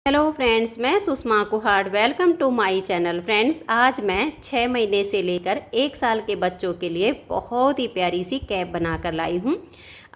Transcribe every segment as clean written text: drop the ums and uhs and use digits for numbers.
Hello friends, मैं Sushma Kuhad. Welcome to my channel. Friends, आज मैं 6 महीने से लेकर 1 साल के बच्चों के लिए बहुत ही प्यारी सी कैप बनाकर लाई हूँ।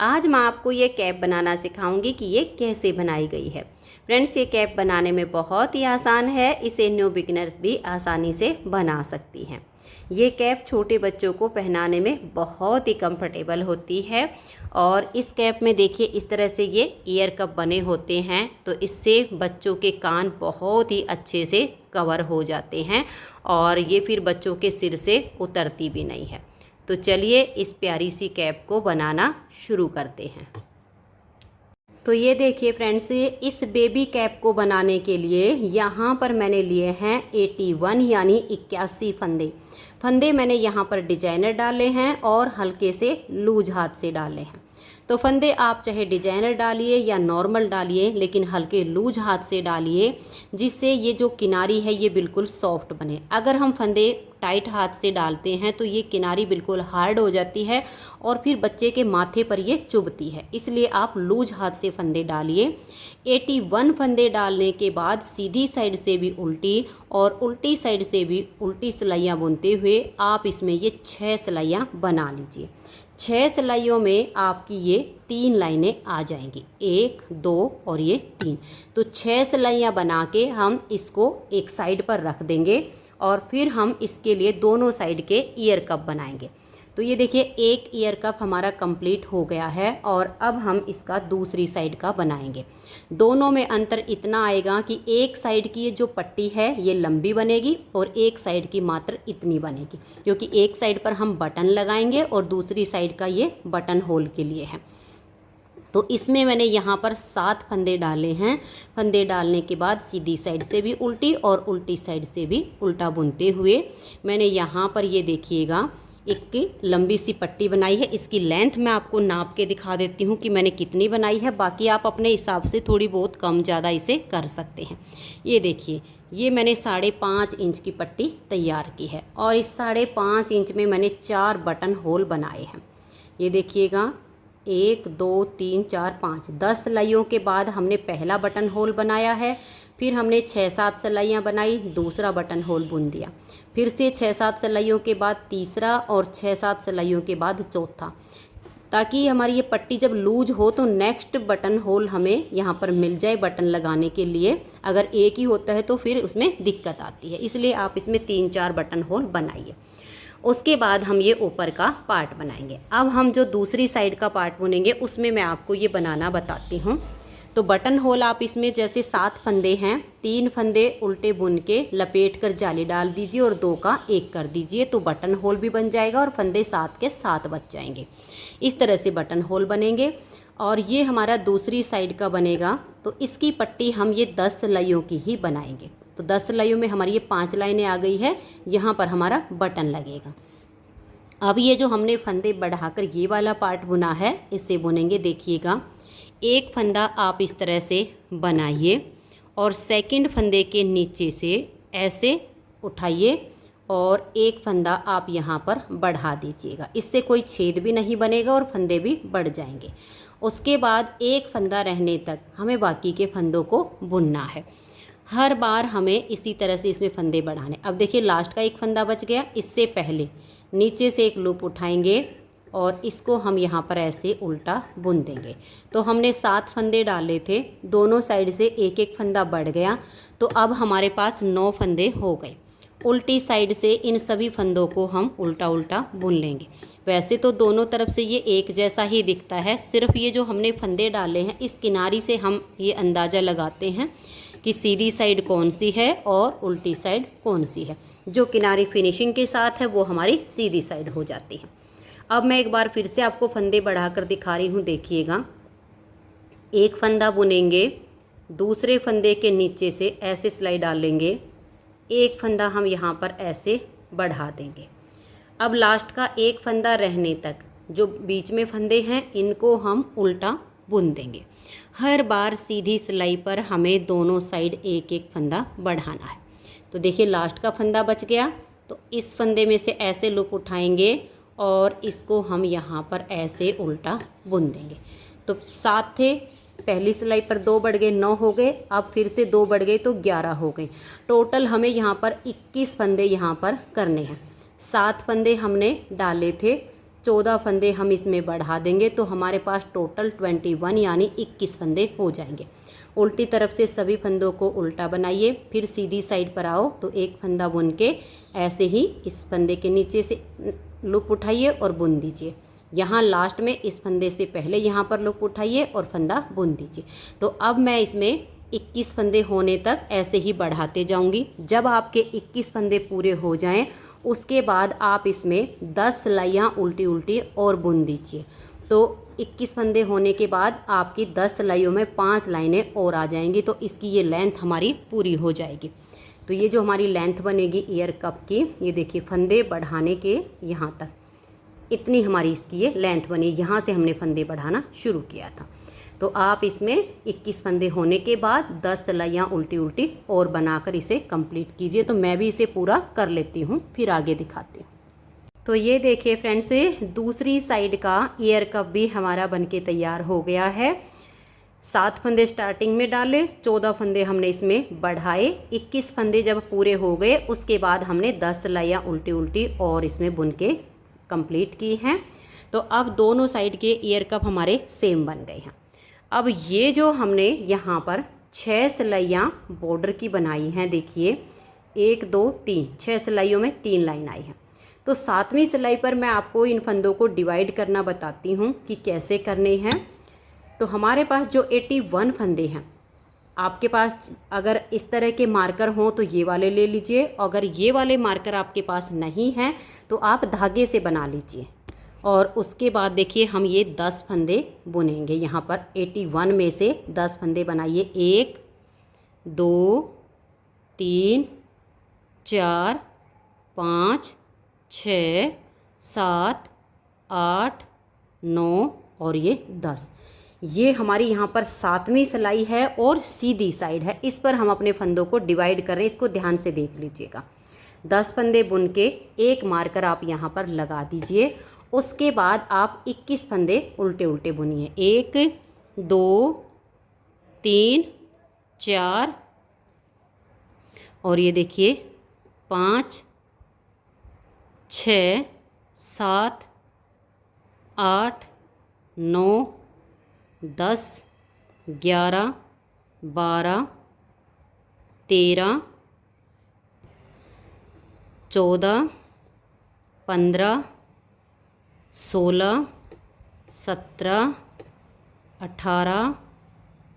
आज मैं आपको ये कैप बनाना सिखाऊंगी कि ये कैसे बनाई गई है। फ्रेंड्स, ये कैप बनाने में बहुत ही आसान है। इसे न्यू बिगिनर्स भी आसानी से बना सकती हैं। ये कैप छोटे बच्चों को पहनाने में बहुत ही कंफर्टेबल होती है। और इस कैप में देखिए, इस तरह से ये ईयर कप बने होते हैं, तो इससे बच्चों के कान बहुत ही अच्छे से कवर हो जाते हैं और ये फिर बच्चों के सिर से उतरती भी नहीं है। तो चलिए इस प्यारी सी कैप को बनाना शुरू करते हैं। तो ये देखिए फ्रेंड्स, इस बेबी कैप को बनाने के लिए यहाँ पर मैंने लिए हैं 81 यानी 81 फंदे। मैंने यहाँ पर डिजाइनर डाले हैं और हल्के से लूज हाथ से डाले हैं। तो फंदे आप चाहे डिजाइनर डालिए या नॉर्मल डालिए, लेकिन हल्के लूज हाथ से डालिए, जिससे ये जो किनारी है ये बिल्कुल सॉफ्ट बने। अगर हम फंदे टाइट हाथ से डालते हैं तो ये किनारी बिल्कुल हार्ड हो जाती है और फिर बच्चे के माथे पर ये चुभती है। इसलिए आप लूज हाथ से फंदे डालिए। 81 फंदे डालने के बाद सीधी साइड से भी उल्टी और उल्टी साइड से भी उल्टी सिलाइयाँ बुनते हुए आप इसमें ये 6 सिलाइयाँ बना लीजिए। 6 सिलाइयों में आपकी ये 3 लाइनें आ जाएंगी, 1 2 और ये 3। तो 6 सिलाइयाँ बना के हम इसको एक साइड पर रख देंगे और फिर हम इसके लिए दोनों साइड के ईयर कप बनाएंगे। तो ये देखिए, एक ईयर कप हमारा कंप्लीट हो गया है और अब हम इसका दूसरी साइड का बनाएंगे। दोनों में अंतर इतना आएगा कि एक साइड की ये जो पट्टी है ये लंबी बनेगी और एक साइड की मात्र इतनी बनेगी, क्योंकि एक साइड पर हम बटन लगाएंगे और दूसरी साइड का ये बटन होल के लिए है। तो इसमें मैंने यहाँ पर 7 फंदे डाले हैं। फंदे डालने के बाद सीधी साइड से भी उल्टी और उल्टी साइड से भी उल्टा बुनते हुए मैंने यहाँ पर ये देखिएगा एक लंबी सी पट्टी बनाई है। इसकी लेंथ मैं आपको नाप के दिखा देती हूँ कि मैंने कितनी बनाई है। बाकी आप अपने हिसाब से थोड़ी बहुत कम ज़्यादा इसे कर सकते हैं। ये देखिए, ये मैंने 5.5 इंच की पट्टी तैयार की है और इस 5.5 इंच में मैंने 4 बटन होल बनाए हैं। ये देखिएगा, 1 2 3 4 5 10 सिलाइयों के बाद हमने पहला बटन होल बनाया है। फिर हमने 6-7 सिलाइयाँ बनाई, दूसरा बटन होल बुन दिया। फिर से 6-7 सिलाइयों के बाद तीसरा और 6-7 सिलाइयों के बाद चौथा, ताकि हमारी ये पट्टी जब लूज हो तो नेक्स्ट बटन होल हमें यहाँ पर मिल जाए बटन लगाने के लिए। अगर एक ही होता है तो फिर उसमें दिक्कत आती है, इसलिए आप इसमें 3-4 बटन होल बनाइए। उसके बाद हम ये ऊपर का पार्ट बनाएंगे। अब हम जो दूसरी साइड का पार्ट बुनेंगे उसमें मैं आपको ये बनाना बताती हूँ। तो बटन होल आप इसमें जैसे 7 फंदे हैं, 3 फंदे उल्टे बुन के लपेट कर जाली डाल दीजिए और 2 का 1 कर दीजिए, तो बटन होल भी बन जाएगा और फंदे 7 के 7 बच जाएंगे। इस तरह से बटन होल बनेंगे। और ये हमारा दूसरी साइड का बनेगा। तो इसकी पट्टी हम ये 10 सिलाइयों की ही बनाएंगे। तो 10 सिलाइयों में हमारी ये 5 लाइनें आ गई है। यहाँ पर हमारा बटन लगेगा। अब ये जो हमने फंदे बढ़ाकर ये वाला पार्ट बुना है, इससे बुनेंगे। देखिएगा, एक फंदा आप इस तरह से बनाइए और सेकंड फंदे के नीचे से ऐसे उठाइए और एक फंदा आप यहाँ पर बढ़ा दीजिएगा। इससे कोई छेद भी नहीं बनेगा और फंदे भी बढ़ जाएंगे। उसके बाद एक फंदा रहने तक हमें बाकी के फंदों को बुनना है। हर बार हमें इसी तरह से इसमें फंदे बढ़ाने। अब देखिए, लास्ट का एक फंदा बच गया। इससे पहले नीचे से एक लूप उठाएंगे और इसको हम यहाँ पर ऐसे उल्टा बुन देंगे। तो हमने 7 फंदे डाले थे, दोनों साइड से एक एक फंदा बढ़ गया, तो अब हमारे पास 9 फंदे हो गए। उल्टी साइड से इन सभी फंदों को हम उल्टा उल्टा बुन लेंगे। वैसे तो दोनों तरफ से ये एक जैसा ही दिखता है, सिर्फ ये जो हमने फंदे डाले हैं इस किनारी से हम ये अंदाज़ा लगाते हैं कि सीधी साइड कौन सी है और उल्टी साइड कौन सी है। जो किनारी फिनिशिंग के साथ है वो हमारी सीधी साइड हो जाती है। अब मैं एक बार फिर से आपको फंदे बढ़ाकर दिखा रही हूँ। देखिएगा, एक फंदा बुनेंगे, दूसरे फंदे के नीचे से ऐसे सिलाई डालेंगे, एक फंदा हम यहाँ पर ऐसे बढ़ा देंगे। अब लास्ट का एक फंदा रहने तक जो बीच में फंदे हैं इनको हम उल्टा बुन देंगे। हर बार सीधी सिलाई पर हमें दोनों साइड एक एक फंदा बढ़ाना है। तो देखिए, लास्ट का फंदा बच गया, तो इस फंदे में से ऐसे लूप उठाएंगे और इसको हम यहाँ पर ऐसे उल्टा बुन देंगे। तो 7 थे, पहली सिलाई पर 2 बढ़ गए 9 हो गए, अब फिर से 2 बढ़ गए तो 11 हो गए। टोटल हमें यहाँ पर 21 फंदे यहाँ पर करने हैं। 7 फंदे हमने डाले थे, 14 फंदे हम इसमें बढ़ा देंगे तो हमारे पास टोटल 21 यानी 21 फंदे हो जाएंगे। उल्टी तरफ से सभी फंदों को उल्टा बनाइए, फिर सीधी साइड पर आओ तो एक फंदा बुन के ऐसे ही इस फंदे के नीचे से लूप उठाइए और बुन दीजिए। यहाँ लास्ट में इस फंदे से पहले यहाँ पर लूप उठाइए और फंदा बुन दीजिए। तो अब मैं इसमें 21 फंदे होने तक ऐसे ही बढ़ाते जाऊँगी। जब आपके 21 फंदे पूरे हो जाएं उसके बाद आप इसमें 10 सिलाइयाँ उल्टी उल्टी और बुन दीजिए। तो 21 फंदे होने के बाद आपकी 10 सिलाइयों में 5 लाइनें और आ जाएंगी, तो इसकी ये लेंथ हमारी पूरी हो जाएगी। तो ये जो हमारी लेंथ बनेगी ईयर कप की, ये देखिए फंदे बढ़ाने के यहाँ तक इतनी हमारी इसकी ये लेंथ बनी। यहाँ से हमने फंदे बढ़ाना शुरू किया था। तो आप इसमें 21 फंदे होने के बाद 10 सिलाइयाँ उल्टी उल्टी और बनाकर इसे कंप्लीट कीजिए। तो मैं भी इसे पूरा कर लेती हूँ, फिर आगे दिखाती हूँ। तो ये देखिए फ्रेंड्स, दूसरी साइड का ईयर कप भी हमारा बनके तैयार हो गया है। 7 फंदे स्टार्टिंग में डाले, 14 फंदे हमने इसमें बढ़ाए, 21 फंदे जब पूरे हो गए उसके बाद हमने 10 सिलाइयाँ उल्टी उल्टी और इसमें बुन के कंप्लीट की हैं। तो अब दोनों साइड के ईयर कप हमारे सेम बन गए हैं। अब ये जो हमने यहाँ पर 6 सिलाइयाँ बॉर्डर की बनाई हैं, देखिए 1 2 3, 6 सिलाइयों में 3 लाइन आई हैं। तो 7वीं सिलाई पर मैं आपको इन फंदों को डिवाइड करना बताती हूँ कि कैसे करने हैं। तो हमारे पास जो 81 फंदे हैं, आपके पास अगर इस तरह के मार्कर हों तो ये वाले ले लीजिए, अगर ये वाले मार्कर आपके पास नहीं हैं तो आप धागे से बना लीजिए। और उसके बाद देखिए हम ये 10 फंदे बुनेंगे। यहाँ पर 81 में से 10 फंदे बनाइए, 1 2 3 4 5 6 7 8 9 और ये 10। ये हमारी यहाँ पर 7वीं सिलाई है और सीधी साइड है। इस पर हम अपने फंदों को डिवाइड कर रहे हैं, इसको ध्यान से देख लीजिएगा। 10 फंदे बुन के एक मार्कर आप यहाँ पर लगा दीजिए। उसके बाद आप 21 फंदे उल्टे उल्टे बुनिए, 1 2 3 4 और ये देखिए 5 6 7 8 9 10 11 12 13 14 15 16 17 18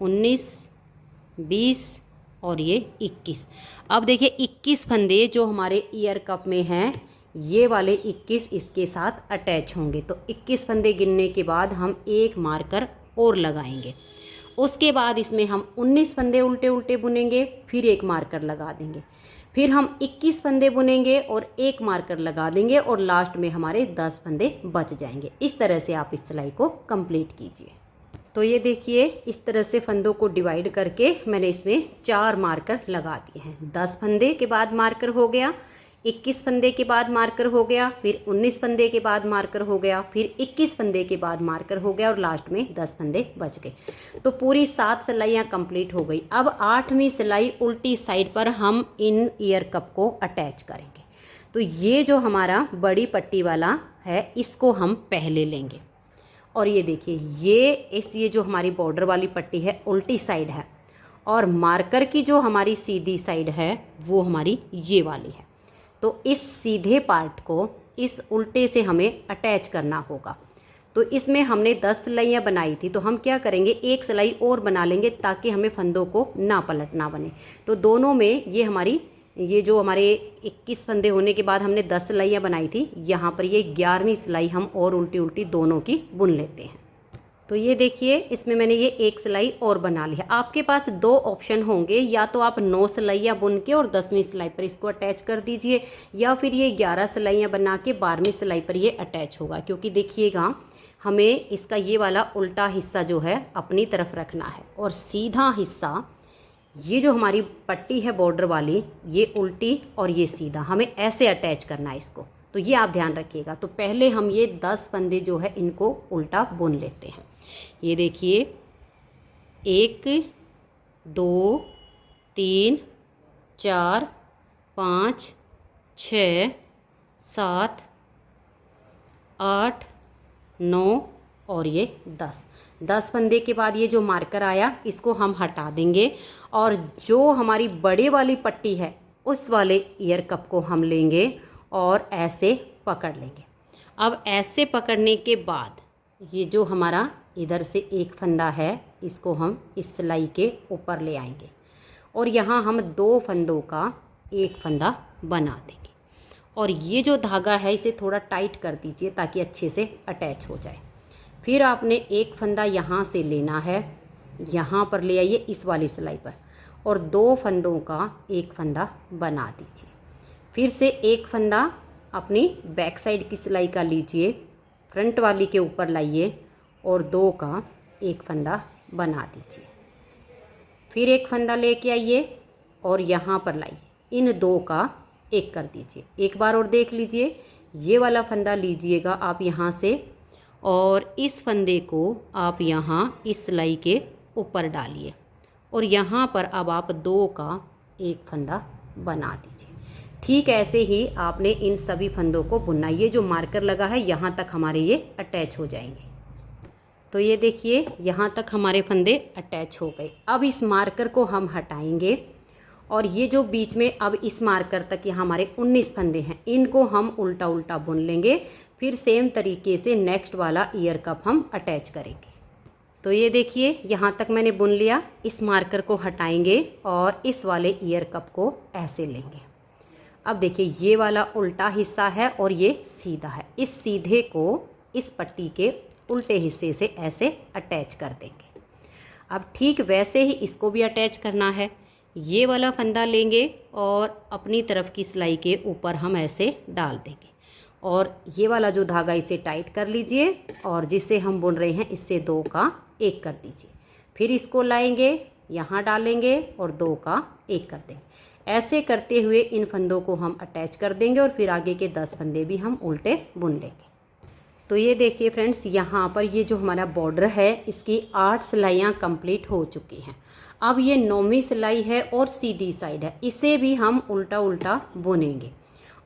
19 20 और ये 21। अब देखिए 21 फंदे जो हमारे ईयर कप में हैं, ये वाले 21 इसके साथ अटैच होंगे। तो 21 फंदे गिनने के बाद हम एक मार्कर और लगाएंगे। उसके बाद इसमें हम 19 फंदे उल्टे उल्टे बुनेंगे, फिर एक मार्कर लगा देंगे, फिर हम 21 फंदे बुनेंगे और एक मार्कर लगा देंगे और लास्ट में हमारे 10 फंदे बच जाएंगे। इस तरह से आप इस सिलाई को कंप्लीट कीजिए। तो ये देखिए इस तरह से फंदों को डिवाइड करके मैंने इसमें 4 मार्कर लगा दिए हैं। 10 फंदे के बाद मार्कर हो गया, 21 फंदे के बाद मार्कर हो गया, फिर 19 फंदे के बाद मार्कर हो गया, फिर 21 फंदे के बाद मार्कर हो गया और लास्ट में 10 फंदे बच गए। तो पूरी 7 सिलाइयाँ कंप्लीट हो गई। अब 8वीं सिलाई उल्टी साइड पर हम इन ईयर कप को अटैच करेंगे। तो ये जो हमारा बड़ी पट्टी वाला है इसको हम पहले लेंगे और ये देखिए ये जो हमारी बॉर्डर वाली पट्टी है उल्टी साइड है और मार्कर की जो हमारी सीधी साइड है वो हमारी ये वाली है। तो इस सीधे पार्ट को इस उल्टे से हमें अटैच करना होगा। तो इसमें हमने 10 सिलाइयाँ बनाई थी, तो हम क्या करेंगे एक सिलाई और बना लेंगे ताकि हमें फंदों को ना पलटना बने। तो दोनों में ये जो हमारे 21 फंदे होने के बाद हमने 10 सिलाइयाँ बनाई थी, यहाँ पर ये 11वीं सिलाई हम और उल्टी उल्टी दोनों की बुन लेते हैं। तो ये देखिए इसमें मैंने ये एक सिलाई और बना ली है। आपके पास 2 ऑप्शन होंगे, या तो आप 9 सिलाइयाँ बुन के और 10वीं सिलाई पर इसको अटैच कर दीजिए, या फिर ये 11 सिलाइयाँ बना के 12वीं सिलाई पर ये अटैच होगा। क्योंकि देखिएगा हमें इसका ये वाला उल्टा हिस्सा जो है अपनी तरफ रखना है और सीधा हिस्सा ये जो हमारी पट्टी है बॉर्डर वाली, ये उल्टी और ये सीधा हमें ऐसे अटैच करना है इसको। तो ये आप ध्यान रखिएगा। तो पहले हम ये 10 फंदे जो है इनको उल्टा बुन लेते हैं। ये देखिए 1 2 3 4 5 6 7 8 9 और ये 10 फंदे के बाद ये जो मार्कर आया इसको हम हटा देंगे और जो हमारी बड़े वाली पट्टी है उस वाले ईयर कप को हम लेंगे और ऐसे पकड़ लेंगे। अब ऐसे पकड़ने के बाद ये जो हमारा इधर से एक फंदा है इसको हम इस सिलाई के ऊपर ले आएंगे और यहाँ हम 2 फंदों का एक फंदा बना देंगे और ये जो धागा है इसे थोड़ा टाइट कर दीजिए ताकि अच्छे से अटैच हो जाए। फिर आपने एक फंदा यहाँ से लेना है, यहाँ पर ले आइए इस वाली सिलाई पर और 2 फंदों का एक फंदा बना दीजिए। फिर से एक फंदा अपनी बैक साइड की सिलाई का लीजिए, फ्रंट वाली के ऊपर लाइए और 2 का एक फंदा बना दीजिए। फिर एक फंदा लेके आइए और यहाँ पर लाइए, इन 2 का एक कर दीजिए। एक बार और देख लीजिए, ये वाला फंदा लीजिएगा आप यहाँ से और इस फंदे को आप यहाँ इस सिलाई के ऊपर डालिए और यहाँ पर अब आप 2 का एक फंदा बना दीजिए। ठीक ऐसे ही आपने इन सभी फंदों को बुनना। ये जो मार्कर लगा है यहाँ तक हमारे ये अटैच हो जाएंगे। तो ये देखिए यहाँ तक हमारे फंदे अटैच हो गए। अब इस मार्कर को हम हटाएंगे और ये जो बीच में अब इस मार्कर तक यहाँ हमारे 19 फंदे हैं, इनको हम उल्टा उल्टा बुन लेंगे। फिर सेम तरीके से नेक्स्ट वाला ईयर कप हम अटैच करेंगे। तो ये देखिए यहाँ तक मैंने बुन लिया। इस मार्कर को हटाएंगे और इस वाले ईयर कप को ऐसे लेंगे। अब देखिए ये वाला उल्टा हिस्सा है और ये सीधा है। इस सीधे को इस पट्टी के उल्टे हिस्से से ऐसे अटैच कर देंगे। अब ठीक वैसे ही इसको भी अटैच करना है। ये वाला फंदा लेंगे और अपनी तरफ की सिलाई के ऊपर हम ऐसे डाल देंगे और ये वाला जो धागा इसे टाइट कर लीजिए और जिससे हम बुन रहे हैं इससे 2 का एक कर दीजिए। फिर इसको लाएंगे, यहाँ डालेंगे और 2 का एक कर देंगे। ऐसे करते हुए इन फंदों को हम अटैच कर देंगे और फिर आगे के 10 फंदे भी हम उल्टे बुन लेंगे। तो ये देखिए फ्रेंड्स, यहाँ पर ये जो हमारा बॉर्डर है इसकी 8 सिलाइयाँ कंप्लीट हो चुकी हैं। अब ये 9वीं सिलाई है और सीधी साइड है, इसे भी हम उल्टा उल्टा बुनेंगे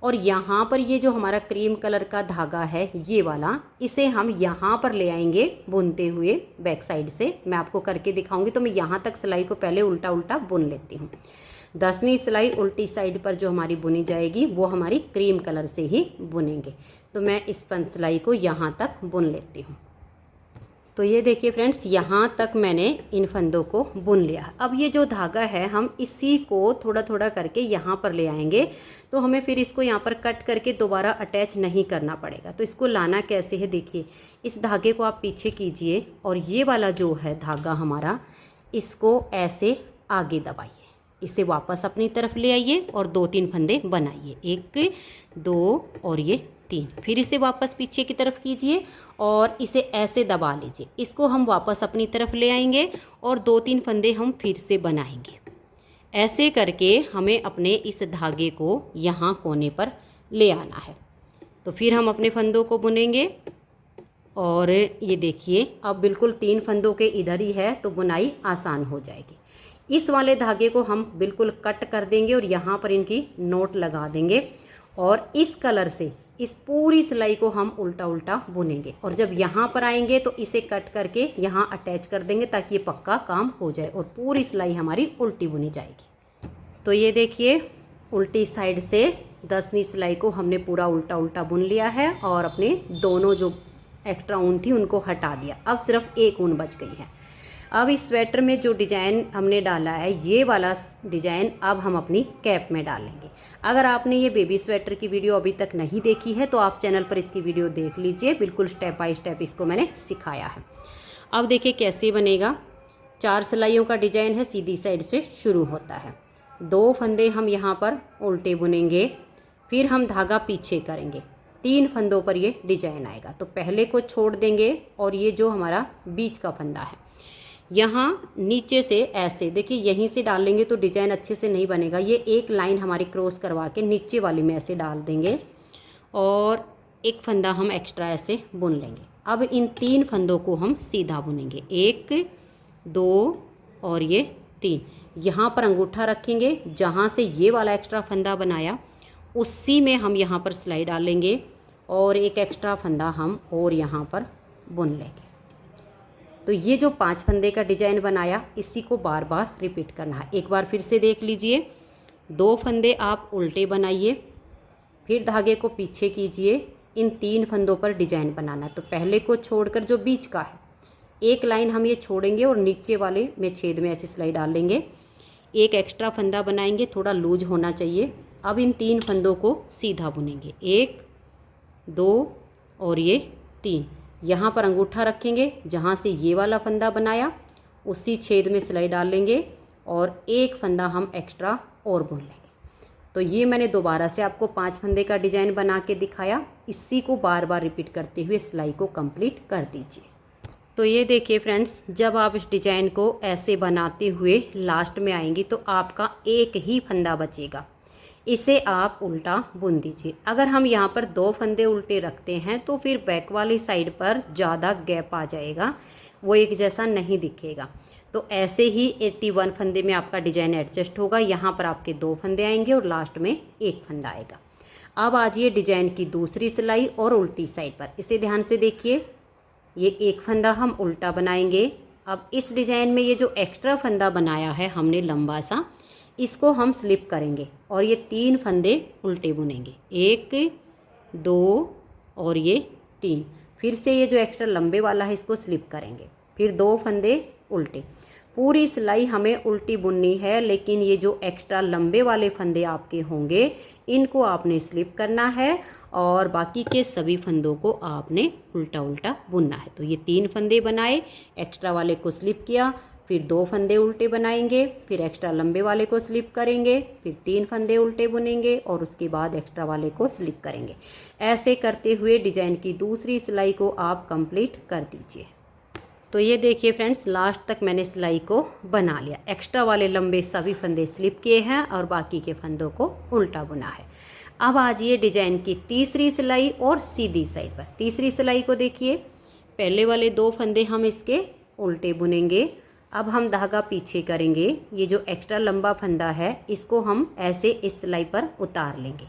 और यहाँ पर ये जो हमारा क्रीम कलर का धागा है ये वाला, इसे हम यहाँ पर ले आएंगे बुनते हुए बैक साइड से। मैं आपको करके दिखाऊंगी। तो मैं यहाँ तक सिलाई को पहले उल्टा उल्टा बुन लेती हूँ। 10वीं सिलाई उल्टी साइड पर जो हमारी बुनी जाएगी वो हमारी क्रीम कलर से ही बुनेंगे। तो मैं इस सिलाई को यहाँ तक बुन लेती हूँ। तो ये देखिए फ्रेंड्स, यहाँ तक मैंने इन फंदों को बुन लिया। अब ये जो धागा है हम इसी को थोड़ा थोड़ा करके यहाँ पर ले आएंगे। तो हमें फिर इसको यहाँ पर कट करके दोबारा अटैच नहीं करना पड़ेगा। तो इसको लाना कैसे है, देखिए इस धागे को आप पीछे कीजिए और ये वाला जो है धागा हमारा, इसको ऐसे आगे दबाइए, इसे वापस अपनी तरफ ले आइए और 2-3 फंदे बनाइए, 1 2 और ये 3। फिर इसे वापस पीछे की तरफ कीजिए और इसे ऐसे दबा लीजिए। इसको हम वापस अपनी तरफ ले आएंगे और 2-3 फंदे हम फिर से बनाएंगे। ऐसे करके हमें अपने इस धागे को यहाँ कोने पर ले आना है। तो फिर हम अपने फंदों को बुनेंगे और ये देखिए अब बिल्कुल 3 फंदों के इधर ही है तो बुनाई आसान हो जाएगी। इस वाले धागे को हम बिल्कुल कट कर देंगे और यहाँ पर इनकी नोट लगा देंगे और इस कलर से इस पूरी सिलाई को हम उल्टा उल्टा बुनेंगे और जब यहाँ पर आएंगे तो इसे कट करके यहाँ अटैच कर देंगे ताकि ये पक्का काम हो जाए और पूरी सिलाई हमारी उल्टी बुनी जाएगी। तो ये देखिए उल्टी साइड से 10वीं सिलाई को हमने पूरा उल्टा उल्टा बुन लिया है और अपने दोनों जो एक्स्ट्रा ऊन थी उनको हटा दिया। अब सिर्फ एक ऊन बच गई है। अब इस स्वेटर में जो डिजाइन हमने डाला है ये वाला डिजाइन अब हम अपनी कैप में डालेंगे। अगर आपने ये बेबी स्वेटर की वीडियो अभी तक नहीं देखी है तो आप चैनल पर इसकी वीडियो देख लीजिए, बिल्कुल स्टेप बाय स्टेप इसको मैंने सिखाया है। अब देखिए कैसे बनेगा। 4 सिलाइयों का डिजाइन है, सीधी साइड से शुरू होता है। 2 फंदे हम यहाँ पर उल्टे बुनेंगे, फिर हम धागा पीछे करेंगे, 3 फंदों पर ये डिजाइन आएगा। तो पहले को छोड़ देंगे और ये जो हमारा बीच का फंदा है यहाँ नीचे से ऐसे देखिए यहीं से डाल लेंगे तो डिजाइन अच्छे से नहीं बनेगा। ये एक लाइन हमारी क्रॉस करवा के नीचे वाली में ऐसे डाल देंगे और एक फंदा हम एक्स्ट्रा ऐसे बुन लेंगे। अब इन 3 फंदों को हम सीधा बुनेंगे, 1 2 और ये 3। यहाँ पर अंगूठा रखेंगे, जहाँ से ये वाला एक्स्ट्रा फंदा बनाया उसी में हम यहाँ पर सिलाई डालेंगे और एक एक्स्ट्रा फंदा हम और यहाँ पर बुन लेंगे। तो ये जो 5 फंदे का डिजाइन बनाया इसी को बार बार रिपीट करना है। एक बार फिर से देख लीजिए, 2 फंदे आप उल्टे बनाइए, फिर धागे को पीछे कीजिए, इन 3 फंदों पर डिजाइन बनाना। तो पहले को छोड़कर जो बीच का है एक लाइन हम ये छोड़ेंगे और नीचे वाले में छेद में ऐसे सिलाई डाल लेंगे, एक एक्स्ट्रा फंदा बनाएंगे, थोड़ा लूज होना चाहिए। अब इन 3 फंदों को सीधा बुनेंगे, 1 2 और ये 3। यहाँ पर अंगूठा रखेंगे, जहाँ से ये वाला फंदा बनाया उसी छेद में सिलाई डाल लेंगे और एक फंदा हम एक्स्ट्रा और बुन लेंगे। तो ये मैंने दोबारा से आपको 5 फंदे का डिजाइन बना के दिखाया, इसी को बार बार रिपीट करते हुए सिलाई को कंप्लीट कर दीजिए। तो ये देखिए फ्रेंड्स, जब आप इस डिजाइन को ऐसे बनाते हुए लास्ट में आएंगी तो आपका एक ही फंदा बचेगा, इसे आप उल्टा बुन दीजिए। अगर हम यहाँ पर 2 फंदे उल्टे रखते हैं तो फिर बैक वाली साइड पर ज़्यादा गैप आ जाएगा, वो एक जैसा नहीं दिखेगा। तो ऐसे ही 81 फंदे में आपका डिजाइन एडजस्ट होगा। यहाँ पर आपके 2 फंदे आएंगे और लास्ट में एक फंदा आएगा। अब आ जाइए डिजाइन की दूसरी सिलाई और उल्टी साइड पर, इसे ध्यान से देखिए। ये एक फंदा हम उल्टा बनाएंगे। अब इस डिजाइन में ये जो एक्स्ट्रा फंदा बनाया है हमने लंबा सा, इसको हम स्लिप करेंगे और ये 3 फंदे उल्टे बुनेंगे, 1 2 और ये 3। फिर से ये जो एक्स्ट्रा लंबे वाला है इसको स्लिप करेंगे, फिर 2 फंदे उल्टे। पूरी सिलाई हमें उल्टी बुननी है, लेकिन ये जो एक्स्ट्रा लंबे वाले फंदे आपके होंगे इनको आपने स्लिप करना है और बाकी के सभी फंदों को आपने उल्टा उल्टा बुनना है। तो ये 3 फंदे बनाए, एक्स्ट्रा वाले को स्लिप किया, फिर 2 फंदे उल्टे बनाएंगे, फिर एक्स्ट्रा लंबे वाले को स्लिप करेंगे, फिर 3 फंदे उल्टे बुनेंगे और उसके बाद एक्स्ट्रा वाले को स्लिप करेंगे। ऐसे करते हुए डिजाइन की दूसरी सिलाई को आप कंप्लीट कर दीजिए। तो ये देखिए फ्रेंड्स, लास्ट तक मैंने सिलाई को बना लिया। एक्स्ट्रा वाले लंबे सभी फंदे स्लिप किए हैं और बाकी के फंदों को उल्टा बुना है। अब आ जाइए डिजाइन की तीसरी सिलाई और सीधी साइड पर। तीसरी सिलाई को देखिए, पहले वाले 2 फंदे हम इसके उल्टे बुनेंगे। अब हम धागा पीछे करेंगे, ये जो एक्स्ट्रा लंबा फंदा है इसको हम ऐसे इस सिलाई पर उतार लेंगे।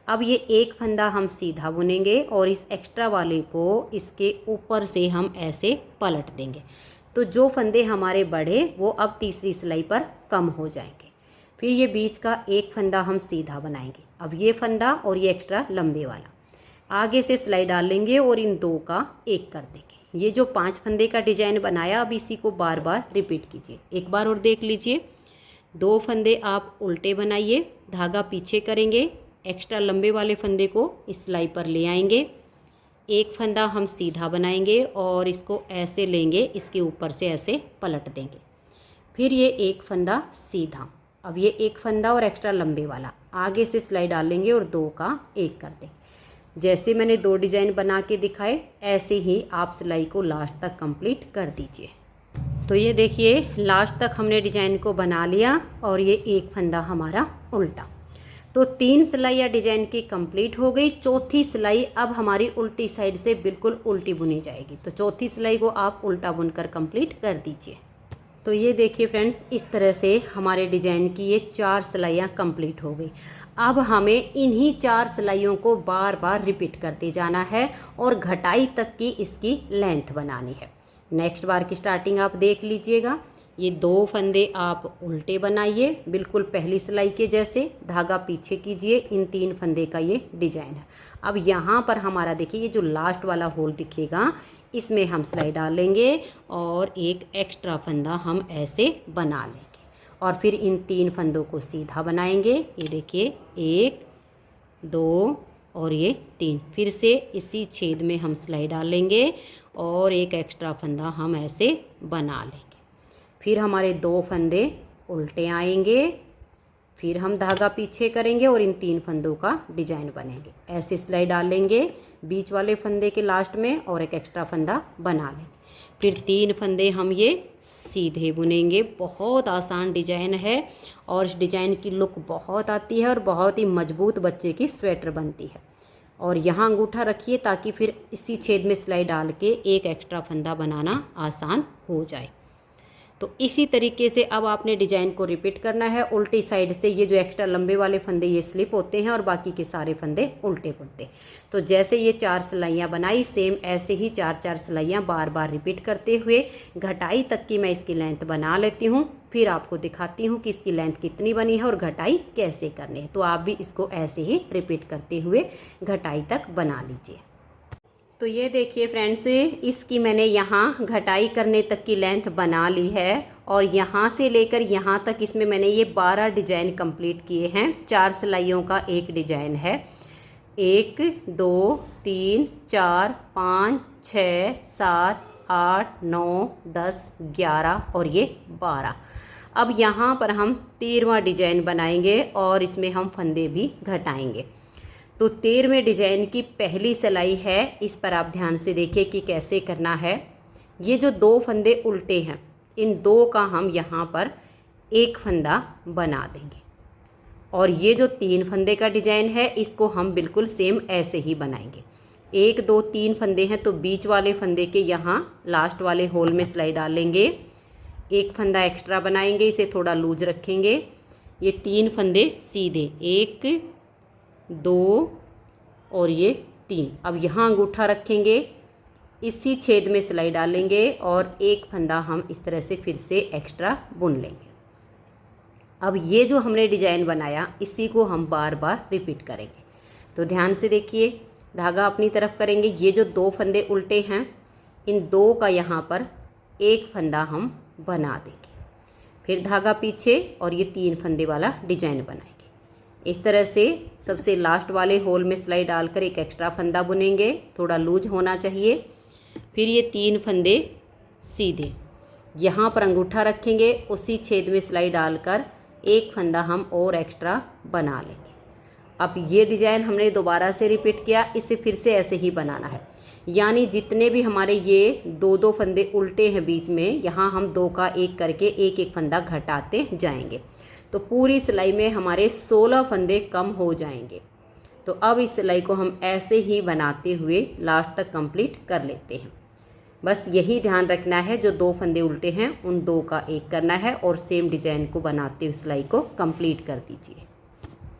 अब ये एक फंदा हम सीधा बुनेंगे और इस एक्स्ट्रा वाले को इसके ऊपर से हम ऐसे पलट देंगे। तो जो फंदे हमारे बढ़े वो अब तीसरी सिलाई पर कम हो जाएंगे। फिर ये बीच का एक फंदा हम सीधा बनाएंगे। अब ये फंदा और ये एक्स्ट्रा लंबे वाला आगे से सिलाई डाल लेंगे और इन 2 का एक कर देंगे। ये जो 5 फंदे का डिजाइन बनाया, अब इसी को बार बार रिपीट कीजिए। एक बार और देख लीजिए, 2 फंदे आप उल्टे बनाइए, धागा पीछे करेंगे, एक्स्ट्रा लंबे वाले फंदे को इस सिलाई पर ले आएंगे, एक फंदा हम सीधा बनाएंगे और इसको ऐसे लेंगे, इसके ऊपर से ऐसे पलट देंगे। फिर ये एक फंदा सीधा, अब ये एक फंदा और एक्स्ट्रा लंबे वाला आगे से सिलाई डालेंगे और 2 का एक कर देंगे। जैसे मैंने 2 डिजाइन बना के दिखाए ऐसे ही आप सिलाई को लास्ट तक कंप्लीट कर दीजिए। तो ये देखिए, लास्ट तक हमने डिजाइन को बना लिया और ये एक फंदा हमारा उल्टा। तो 3 सिलाइयाँ डिजाइन की कंप्लीट हो गई। चौथी सिलाई अब हमारी उल्टी साइड से बिल्कुल उल्टी बुनी जाएगी। तो चौथी सिलाई को आप उल्टा बुनकर कंप्लीट कर दीजिए। तो ये देखिए फ्रेंड्स, इस तरह से हमारे डिजाइन की ये 4 सिलाइयाँ कंप्लीट हो गई। अब हमें इन्हीं 4 सिलाइयों को बार बार रिपीट करते जाना है और घटाई तक की इसकी लेंथ बनानी है। नेक्स्ट बार की स्टार्टिंग आप देख लीजिएगा। ये 2 फंदे आप उल्टे बनाइए, बिल्कुल पहली सिलाई के जैसे, धागा पीछे कीजिए, इन 3 फंदे का ये डिजाइन है। अब यहाँ पर हमारा देखिए ये जो लास्ट वाला होल दिखेगा इसमें हम सिलाई डालेंगे और एक एक्स्ट्रा फंदा हम ऐसे बना लेंगे और फिर इन 3 फंदों को सीधा बनाएंगे। ये देखिए 1 2 और ये 3। फिर से इसी छेद में हम सिलाई डालेंगे और एक एक्स्ट्रा फंदा हम ऐसे बना लेंगे। फिर हमारे 2 फंदे उल्टे आएंगे, फिर हम धागा पीछे करेंगे और इन 3 फंदों का डिजाइन बनेंगे। ऐसे सिलाई डालेंगे बीच वाले फंदे के लास्ट में और एक एक्स्ट्रा फंदा बना लेंगे। फिर 3 फंदे हम ये सीधे बुनेंगे। बहुत आसान डिजाइन है और इस डिजाइन की लुक बहुत आती है और बहुत ही मजबूत बच्चे की स्वेटर बनती है। और यहाँ अंगूठा रखिए ताकि फिर इसी छेद में सिलाई डाल के एक एक्स्ट्रा फंदा बनाना आसान हो जाए। तो इसी तरीके से अब आपने डिजाइन को रिपीट करना है। उल्टी साइड से ये जो एक्स्ट्रा लंबे वाले फंदे ये स्लिप होते हैं और बाकी के सारे फंदे उल्टे बुनते। तो जैसे ये 4 सिलाइयाँ बनाई, सेम ऐसे ही 4 सिलाइयाँ बार बार रिपीट करते हुए घटाई तक की मैं इसकी लेंथ बना लेती हूँ। फिर आपको दिखाती हूँ कि इसकी लेंथ कितनी बनी है और घटाई कैसे करनी है। तो आप भी इसको ऐसे ही रिपीट करते हुए घटाई तक बना लीजिए। तो ये देखिए फ्रेंड्स, इसकी मैंने यहाँ घटाई करने तक की लेंथ बना ली है और यहाँ से लेकर यहाँ तक इसमें मैंने ये 12 डिजाइन कंप्लीट किए हैं। 4 सिलाइयों का एक डिजाइन है। 1 2 3 4 5 6 7 8 9 10 11 और ये 12। अब यहाँ पर हम 13वां डिजाइन बनाएंगे और इसमें हम फंदे भी घटाएंगे। तो 13वें डिजाइन की पहली सिलाई है, इस पर आप ध्यान से देखिए कि कैसे करना है। ये जो 2 फंदे उल्टे हैं, इन 2 का हम यहाँ पर एक फंदा बना देंगे और ये जो 3 फंदे का डिजाइन है इसको हम बिल्कुल सेम ऐसे ही बनाएंगे। 1 2 3 फंदे हैं तो बीच वाले फंदे के यहाँ लास्ट वाले होल में सिलाई डालेंगे, एक फंदा एक्स्ट्रा बनाएंगे, इसे थोड़ा लूज रखेंगे। ये 3 फंदे सीधे, 1 2 और ये 3। अब यहाँ अंगूठा रखेंगे, इसी छेद में सिलाई डालेंगे और एक फंदा हम इस तरह से फिर से एक्स्ट्रा बुन लेंगे। अब ये जो हमने डिजाइन बनाया इसी को हम बार बार रिपीट करेंगे। तो ध्यान से देखिए, धागा अपनी तरफ करेंगे। ये जो 2 फंदे उल्टे हैं, इन 2 का यहाँ पर एक फंदा हम बना देंगे, फिर धागा पीछे और ये 3 फंदे वाला डिजाइन बनाएंगे। इस तरह से सबसे लास्ट वाले होल में सिलाई डालकर एक एक्स्ट्रा फंदा बुनेंगे, थोड़ा लूज होना चाहिए। फिर ये 3 फंदे सीधे, यहाँ पर अंगूठा रखेंगे, उसी छेद में सिलाई डालकर एक फंदा हम और एक्स्ट्रा बना लेंगे। अब ये डिजाइन हमने दोबारा से रिपीट किया, इसे फिर से ऐसे ही बनाना है। यानी जितने भी हमारे ये 2 फंदे उल्टे हैं बीच में, यहाँ हम 2 का एक करके एक एक फंदा घटाते जाएंगे। तो पूरी सिलाई में हमारे 16 फंदे कम हो जाएंगे। तो अब इस सिलाई को हम ऐसे ही बनाते हुए लास्ट तक कंप्लीट कर लेते हैं। बस यही ध्यान रखना है, जो 2 फंदे उल्टे हैं उन 2 का एक करना है और सेम डिजाइन को बनाते हुए सिलाई को कंप्लीट कर दीजिए।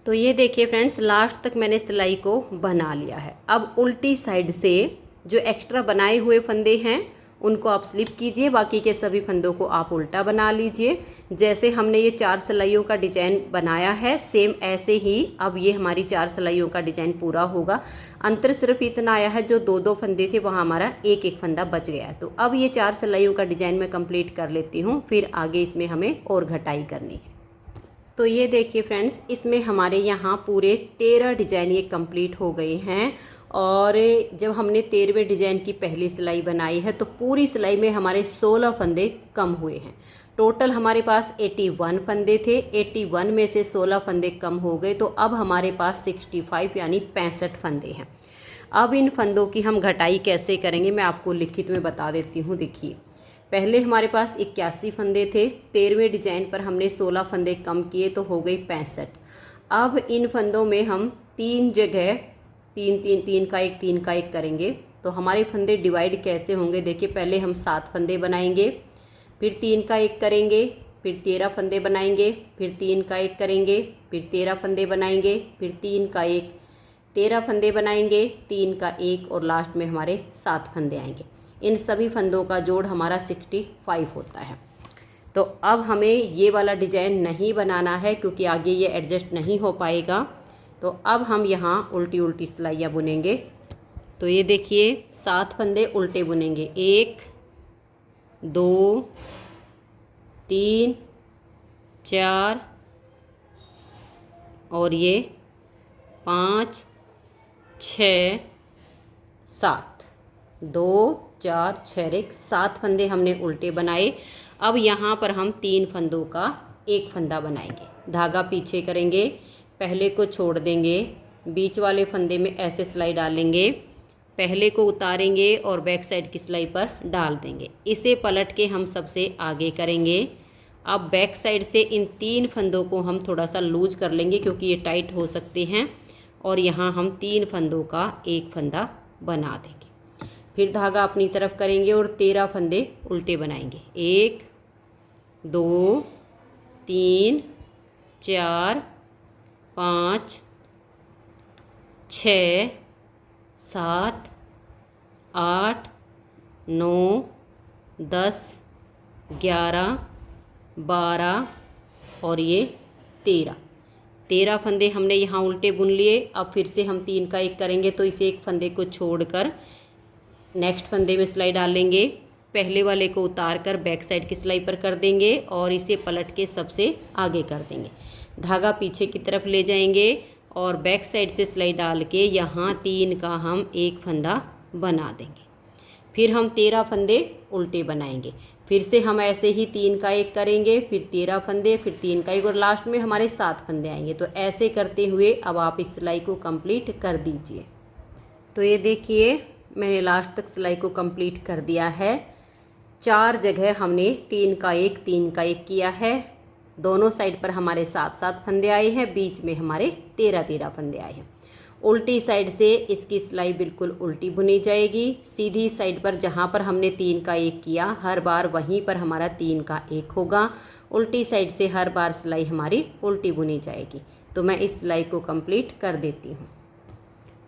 तो ये देखिए फ्रेंड्स, लास्ट तक मैंने सिलाई को बना लिया है। अब उल्टी साइड से जो एक्स्ट्रा बनाए हुए फंदे हैं उनको आप स्लिप कीजिए, बाकी के सभी फंदों को आप उल्टा बना लीजिए। जैसे हमने ये 4 सिलाइयों का डिजाइन बनाया है, सेम ऐसे ही अब ये हमारी 4 सिलाइयों का डिजाइन पूरा होगा। अंतर सिर्फ इतना आया है, जो 2 फंदे थे वहाँ हमारा एक एक फंदा बच गया। तो अब ये 4 सिलाइयों का डिजाइन मैं कंप्लीट कर लेती हूँ, फिर आगे इसमें हमें और घटाई करनी है। तो ये देखिए फ्रेंड्स, इसमें हमारे यहाँ पूरे 13 डिजाइन ये कंप्लीट हो गए हैं। और जब हमने 13वें डिजाइन की पहली सिलाई बनाई है तो पूरी सिलाई में हमारे 16 फंदे कम हुए हैं। टोटल हमारे पास 81 फंदे थे, 81 में से 16 फंदे कम हो गए। तो अब हमारे पास 65 यानी 65 फंदे हैं। अब इन फंदों की हम घटाई कैसे करेंगे मैं आपको लिखित में बता देती हूँ। देखिए, पहले हमारे पास 81 फंदे थे, 13वें डिजाइन पर हमने 16 फंदे कम किए तो हो गई 65। अब इन फंदों में हम 3 जगह 3 का एक करेंगे। तो हमारे फंदे डिवाइड कैसे होंगे, देखिए पहले हम 7 फंदे बनाएंगे, फिर 3 का एक करेंगे, फिर 13 फंदे बनाएंगे, फिर 3 का एक करेंगे, फिर 13 फंदे बनाएंगे, फिर 3 का एक, 13 फंदे बनाएंगे, 3 का एक और लास्ट में हमारे 7 फंदे आएंगे। इन सभी फंदों का जोड़ हमारा 65 होता है। तो अब हमें ये वाला डिजाइन नहीं बनाना है क्योंकि आगे ये एडजस्ट नहीं हो पाएगा। तो अब हम यहाँ उल्टी उल्टी सिलाइयाँ बुनेंगे। तो ये देखिए 7 फंदे उल्टे बुनेंगे, 1 2 3 4 और ये 5 6 7, 2 4 6 एक 7 फंदे हमने उल्टे बनाए। अब यहाँ पर हम 3 फंदों का एक फंदा बनाएंगे, धागा पीछे करेंगे, पहले को छोड़ देंगे, बीच वाले फंदे में ऐसे सिलाई डालेंगे, पहले को उतारेंगे और बैक साइड की सिलाई पर डाल देंगे। इसे पलट के हम सबसे आगे करेंगे। अब बैक साइड से इन 3 फंदों को हम थोड़ा सा लूज कर लेंगे क्योंकि ये टाइट हो सकते हैं और यहाँ हम 3 फंदों का एक फंदा बना देंगे। फिर धागा अपनी तरफ करेंगे और 13 फंदे उल्टे बनाएंगे, 1 2 3 4 5 6 7 8 9 10 11 12 और ये 13 फंदे हमने यहाँ उल्टे बुन लिए। अब फिर से हम 3 का 1 करेंगे, तो इसे एक फंदे को छोड़कर नेक्स्ट फंदे में सिलाई डालेंगे। पहले वाले को उतार कर बैक साइड की सिलाई पर कर देंगे और इसे पलट के सबसे आगे कर देंगे। धागा पीछे की तरफ ले जाएंगे और बैक साइड से सिलाई डाल के यहाँ 3 का हम एक फंदा बना देंगे। फिर हम 13 फंदे उल्टे बनाएंगे। फिर से हम ऐसे ही 3 का 1 करेंगे, फिर 13 फंदे, फिर 3 का 1 और लास्ट में हमारे 7 फंदे आएंगे। तो ऐसे करते हुए अब आप इस सिलाई को कंप्लीट कर दीजिए। तो ये देखिए मैंने लास्ट तक सिलाई को कंप्लीट कर दिया है। 4 जगह हमने 3 का 1 3 का 1 किया है। दोनों साइड पर हमारे 7 फंदे आए हैं, बीच में हमारे 13 फंदे आए हैं। उल्टी साइड से इसकी सिलाई बिल्कुल उल्टी बुनी जाएगी। सीधी साइड पर जहाँ पर हमने 3 का 1 किया हर बार वहीं पर हमारा 3 का 1 होगा। उल्टी साइड से हर बार सिलाई हमारी उल्टी बुनी जाएगी। तो मैं इस सिलाई को कंप्लीट कर देती हूँ।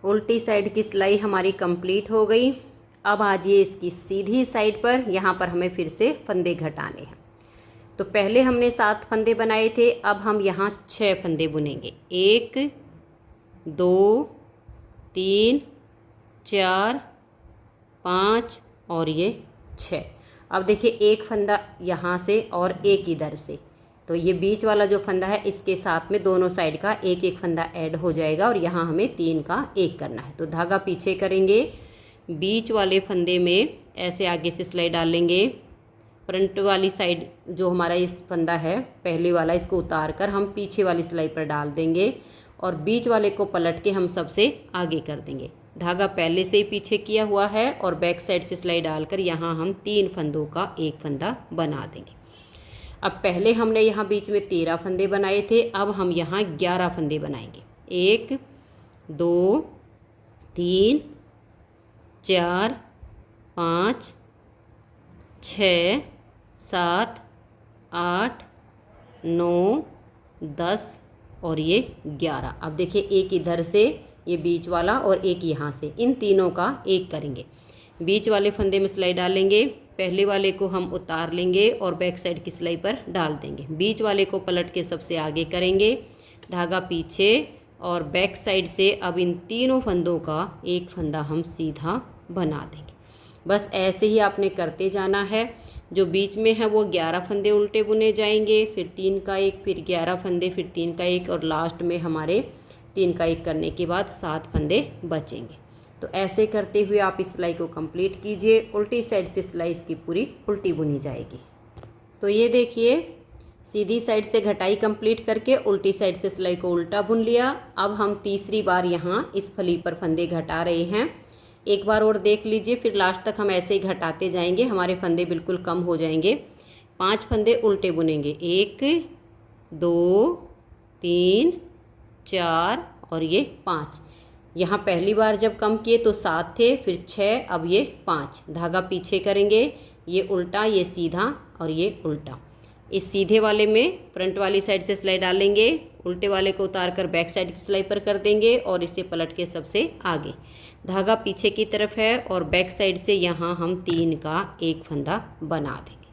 उल्टी साइड की सिलाई हमारी कंप्लीट हो गई। अब आ जाइए इसकी सीधी साइड पर। यहाँ पर हमें फिर से फंदे घटाने हैं। तो पहले हमने 7 फंदे बनाए थे, अब हम यहाँ 6 फंदे बुनेंगे। 1 2 3 4 5 और ये 6। अब देखिए एक फंदा यहाँ से और एक इधर से, तो ये बीच वाला जो फंदा है इसके साथ में दोनों साइड का एक एक फंदा ऐड हो जाएगा और यहाँ हमें 3 का 1 करना है। तो धागा पीछे करेंगे, बीच वाले फंदे में ऐसे आगे से सिलाई डालेंगे। फ्रंट वाली साइड जो हमारा इस फंदा है पहले वाला, इसको उतार कर हम पीछे वाली सिलाई पर डाल देंगे और बीच वाले को पलट के हम सबसे आगे कर देंगे। धागा पहले से ही पीछे किया हुआ है और बैक साइड से सिलाई डालकर यहाँ हम 3 फंदों का एक फंदा बना देंगे। अब पहले हमने यहाँ बीच में 13 फंदे बनाए थे, अब हम यहाँ 11 फंदे बनाएंगे। 1 2 3 4 5 6 7 8 9 10 और ये 11। अब देखिए एक इधर से ये बीच वाला और एक यहाँ से, इन तीनों का 1 करेंगे। बीच वाले फंदे में सिलाई डालेंगे, पहले वाले को हम उतार लेंगे और बैक साइड की सिलाई पर डाल देंगे। बीच वाले को पलट के सबसे आगे करेंगे, धागा पीछे और बैक साइड से अब इन तीनों फंदों का एक फंदा हम सीधा बना देंगे। बस ऐसे ही आपने करते जाना है। जो बीच में है वो 11 फंदे उल्टे बुने जाएंगे, फिर 3 का 1, फिर 11 फंदे, फिर 3 का 1 और लास्ट में हमारे 3 का 1 करने के बाद 7 फंदे बचेंगे। तो ऐसे करते हुए आप इस सिलाई को कंप्लीट कीजिए। उल्टी साइड से सिलाई इसकी पूरी उल्टी बुनी जाएगी। तो ये देखिए सीधी साइड से घटाई कंप्लीट करके उल्टी साइड से सिलाई को उल्टा बुन लिया। अब हम तीसरी बार यहाँ इस फली पर फंदे घटा रहे हैं। एक बार और देख लीजिए, फिर लास्ट तक हम ऐसे ही घटाते जाएंगे, हमारे फंदे बिल्कुल कम हो जाएंगे। 5 फंदे उल्टे बुनेंगे, 1 2 3 4 और ये 5। यहाँ पहली बार जब कम किए तो 7 थे, फिर 6, अब ये 5। धागा पीछे करेंगे, ये उल्टा, ये सीधा और ये उल्टा। इस सीधे वाले में फ्रंट वाली साइड से सिलाई डालेंगे, उल्टे वाले को उतार कर बैक साइड की सिलाई पर कर देंगे और इसे पलट के सबसे आगे। धागा पीछे की तरफ है और बैक साइड से यहाँ हम 3 का 1 फंदा बना देंगे।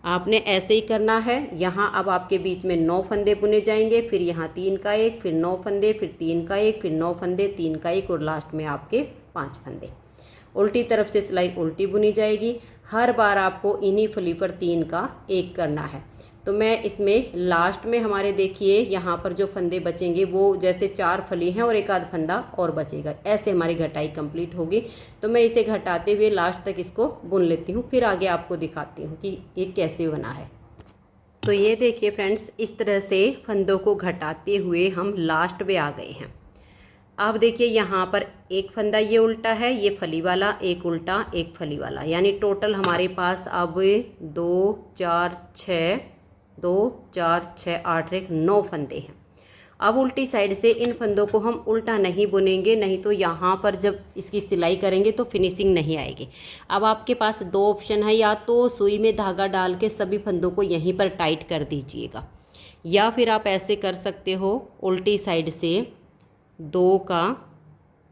आपने ऐसे ही करना है। यहाँ अब आपके बीच में 9 फंदे बुने जाएंगे, फिर यहाँ 3 का 1, फिर 9 फंदे, फिर 3 का 1, फिर 9 फंदे, 3 का 1 और लास्ट में आपके 5 फंदे। उल्टी तरफ से सिलाई उल्टी बुनी जाएगी। हर बार आपको इन्हीं फली पर 3 का 1 करना है। तो मैं इसमें लास्ट में हमारे देखिए यहाँ पर जो फंदे बचेंगे वो जैसे 4 फली हैं और एक आध फंदा और बचेगा, ऐसे हमारी घटाई कंप्लीट होगी। तो मैं इसे घटाते हुए लास्ट तक इसको बुन लेती हूँ, फिर आगे आपको दिखाती हूँ कि ये कैसे बना है। तो ये देखिए फ्रेंड्स, इस तरह से फंदों को घटाते हुए हम लास्ट में आ गए हैं। अब देखिए यहाँ पर एक फंदा ये उल्टा है, ये फली वाला, एक उल्टा एक फली वाला, यानी टोटल हमारे पास अब 2 4 6 2 4 6 8 1 9 फंदे हैं। अब उल्टी साइड से इन फंदों को हम उल्टा नहीं बुनेंगे, नहीं तो यहाँ पर जब इसकी सिलाई करेंगे तो फिनिशिंग नहीं आएगी। अब आपके पास दो ऑप्शन है, या तो सुई में धागा डाल के सभी फंदों को यहीं पर टाइट कर दीजिएगा, या फिर आप ऐसे कर सकते हो, उल्टी साइड से 2 का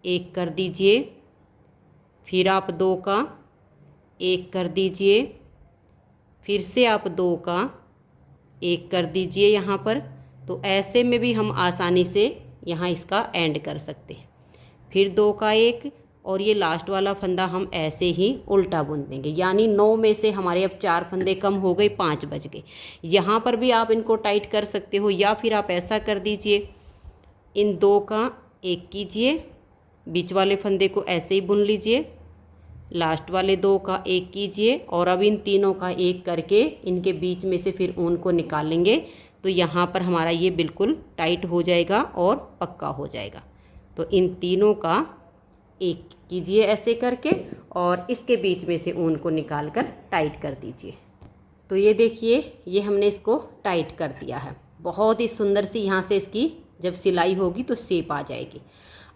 1 कर दीजिए, फिर आप 2 का 1 कर दीजिए, फिर से आप 2 का 1 कर दीजिए यहाँ पर। तो ऐसे में भी हम आसानी से यहाँ इसका एंड कर सकते हैं। फिर 2 का 1 और ये लास्ट वाला फंदा हम ऐसे ही उल्टा बुन देंगे, यानी 9 में से हमारे अब 4 फंदे कम हो गए, 5 बच गए। यहाँ पर भी आप इनको टाइट कर सकते हो, या फिर आप ऐसा कर दीजिए, इन 2 का 1 कीजिए, बीच वाले फंदे को ऐसे ही बुन लीजिए, लास्ट वाले 2 का 1 कीजिए, और अब इन तीनों का 1 करके इनके बीच में से फिर ऊन को निकालेंगे। तो यहाँ पर हमारा ये बिल्कुल टाइट हो जाएगा और पक्का हो जाएगा। तो इन तीनों का 1 कीजिए ऐसे करके, और इसके बीच में से ऊन को निकाल कर टाइट कर दीजिए। तो ये देखिए, ये हमने इसको टाइट कर दिया है। बहुत ही सुंदर सी यहाँ से इसकी जब सिलाई होगी तो शेप आ जाएगी।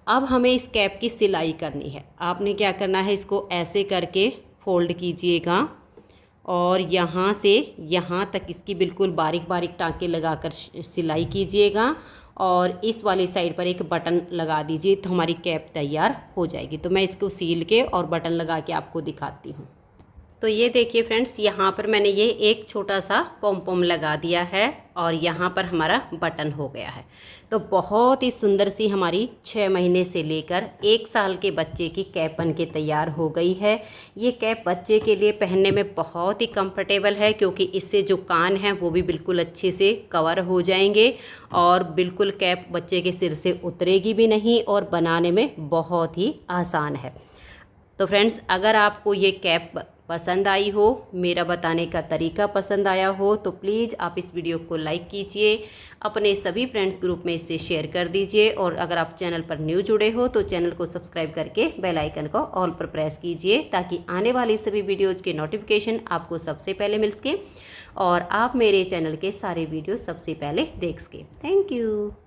अब हमें इस कैप की सिलाई करनी है। आपने क्या करना है, इसको ऐसे करके फोल्ड कीजिएगा, और यहाँ से यहाँ तक इसकी बिल्कुल बारीक बारीक टाँके लगाकर सिलाई कीजिएगा, और इस वाली साइड पर एक बटन लगा दीजिए, तो हमारी कैप तैयार हो जाएगी। तो मैं इसको सील के और बटन लगा के आपको दिखाती हूँ। तो ये देखिए फ्रेंड्स, यहाँ पर मैंने ये एक छोटा सा पॉम पॉम लगा दिया है, और यहाँ पर हमारा बटन हो गया है। तो बहुत ही सुंदर सी हमारी 6 महीने से लेकर 1 साल के बच्चे की कैप बन के तैयार हो गई है। ये कैप बच्चे के लिए पहनने में बहुत ही कंफर्टेबल है, क्योंकि इससे जो कान हैं वो भी बिल्कुल अच्छे से कवर हो जाएंगे, और बिल्कुल कैप बच्चे के सिर से उतरेगी भी नहीं, और बनाने में बहुत ही आसान है। तो फ्रेंड्स, अगर आपको ये कैप पसंद आई हो, मेरा बताने का तरीका पसंद आया हो, तो प्लीज़ आप इस वीडियो को लाइक कीजिए, अपने सभी फ्रेंड्स ग्रुप में इसे शेयर कर दीजिए, और अगर आप चैनल पर न्यू जुड़े हो तो चैनल को सब्सक्राइब करके बेल आइकन को ऑल पर प्रेस कीजिए, ताकि आने वाली सभी वीडियोज़ के नोटिफिकेशन आपको सबसे पहले मिल सके, और आप मेरे चैनल के सारे वीडियो सबसे पहले देख सकें। Thank you.